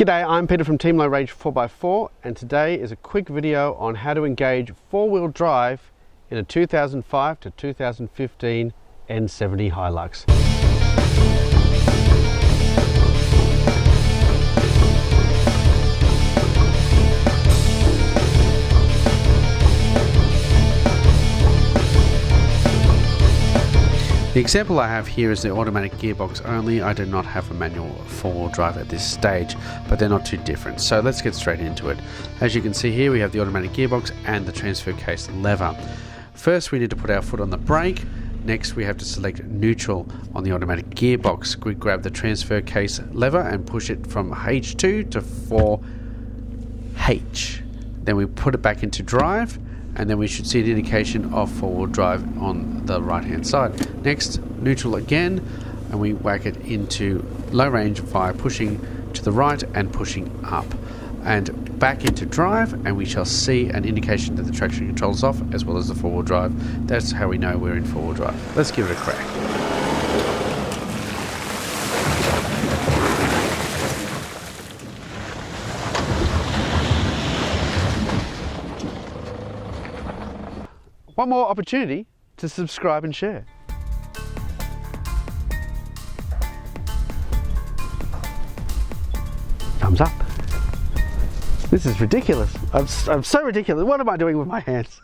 G'day, I'm Peter from Team Low Range 4x4 and today is a quick video on how to engage four-wheel drive in a 2005 to 2015 N70 Hilux. The example I have here is the automatic gearbox only. I do not have a manual four-wheel drive at this stage, but they're not too different. So let's get straight into it. As you can see here, we have the automatic gearbox and the transfer case lever. First, we need to put our foot on the brake. Next, we have to select neutral on the automatic gearbox. We grab the transfer case lever and push it from H2 to 4H. Then we put it back into drive, and then we should see an indication of four-wheel drive on the right hand side. Next, neutral again, and we whack it into low range via pushing to the right and pushing up, and back into drive, and we shall see an indication that the traction control is off as well as the four-wheel drive. That's how we know we're in four-wheel drive. Let's give it a crack. One more opportunity to subscribe and share. Thumbs up. This is ridiculous. I'm so ridiculous. What am I doing with my hands?